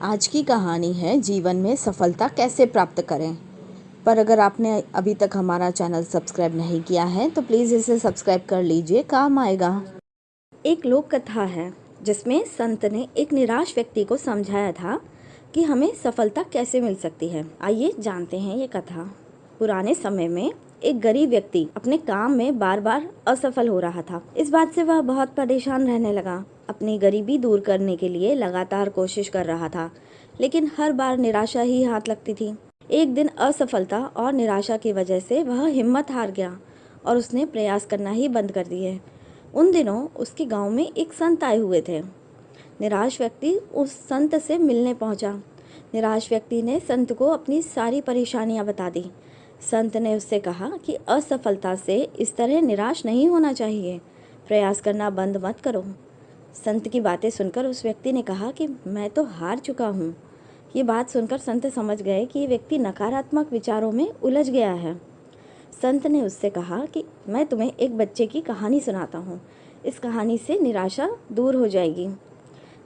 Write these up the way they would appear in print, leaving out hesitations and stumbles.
आज की कहानी है जीवन में सफलता कैसे प्राप्त करें। पर अगर आपने अभी तक हमारा चैनल सब्सक्राइब नहीं किया है तो प्लीज़ इसे सब्सक्राइब कर लीजिए, काम आएगा। एक लोक कथा है जिसमें संत ने एक निराश व्यक्ति को समझाया था कि हमें सफलता कैसे मिल सकती है। आइए जानते हैं ये कथा। पुराने समय में एक गरीब व्यक्ति अपने काम में बार बार असफल हो रहा था। इस बात से वह बहुत परेशान रहने लगा। अपनी गरीबी दूर करने के लिए लगातार कोशिश कर रहा था, लेकिन हर बार निराशा ही हाथ लगती थी। एक दिन असफलता और निराशा की वजह से वह हिम्मत हार गया और उसने प्रयास करना ही बंद कर दिए। उन दिनों उसके गांव में एक संत आए हुए थे। निराश व्यक्ति उस संत से मिलने पहुंचा। निराश व्यक्ति ने संत को अपनी सारी परेशानियां बता दी। संत ने उससे कहा कि असफलता से इस तरह निराश नहीं होना चाहिए, प्रयास करना बंद मत करो। संत की बातें सुनकर उस व्यक्ति ने कहा कि मैं तो हार चुका हूँ। ये बात सुनकर संत समझ गए कि ये व्यक्ति नकारात्मक विचारों में उलझ गया है। संत ने उससे कहा कि मैं तुम्हें एक बच्चे की कहानी सुनाता हूँ, इस कहानी से निराशा दूर हो जाएगी।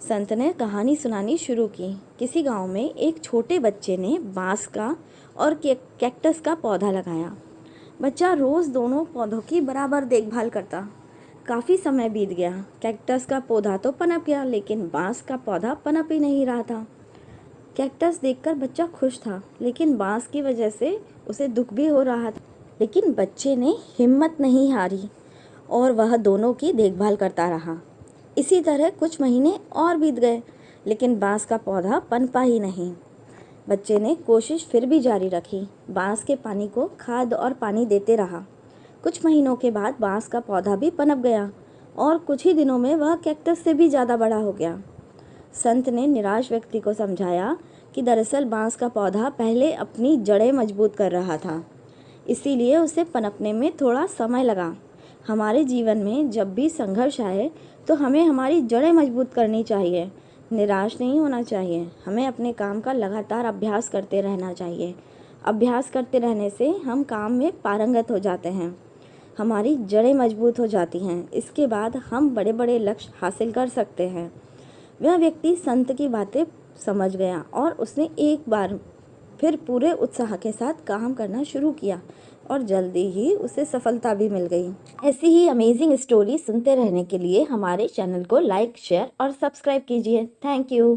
संत ने कहानी सुनानी शुरू की। किसी गांव में एक छोटे बच्चे ने बांस का और कैक्टस का पौधा लगाया। बच्चा रोज़ दोनों पौधों की बराबर देखभाल करता। काफ़ी समय बीत गया। कैक्टस का पौधा तो पनप गया, लेकिन बांस का पौधा पनप ही नहीं रहा था। कैक्टस देखकर बच्चा खुश था, लेकिन बांस की वजह से उसे दुख भी हो रहा था। लेकिन बच्चे ने हिम्मत नहीं हारी और वह दोनों की देखभाल करता रहा। इसी तरह कुछ महीने और बीत गए, लेकिन बांस का पौधा पनपा ही नहीं। बच्चे ने कोशिश फिर भी जारी रखी। बांस के पानी को खाद और पानी देते रहा। कुछ महीनों के बाद बांस का पौधा भी पनप गया और कुछ ही दिनों में वह कैक्टस से भी ज़्यादा बड़ा हो गया। संत ने निराश व्यक्ति को समझाया कि दरअसल बांस का पौधा पहले अपनी जड़ें मजबूत कर रहा था, इसीलिए उसे पनपने में थोड़ा समय लगा। हमारे जीवन में जब भी संघर्ष आए तो हमें हमारी जड़ें मजबूत करनी चाहिए, निराश नहीं होना चाहिए। हमें अपने काम का लगातार अभ्यास करते रहना चाहिए। अभ्यास करते रहने से हम काम में पारंगत हो जाते हैं, हमारी जड़ें मजबूत हो जाती हैं। इसके बाद हम बड़े बड़े लक्ष्य हासिल कर सकते हैं। वह व्यक्ति संत की बातें समझ गया और उसने एक बार फिर पूरे उत्साह के साथ काम करना शुरू किया और जल्दी ही उसे सफलता भी मिल गई। ऐसी ही अमेजिंग स्टोरी सुनते रहने के लिए हमारे चैनल को लाइक, शेयर और सब्सक्राइब कीजिए। Thank you.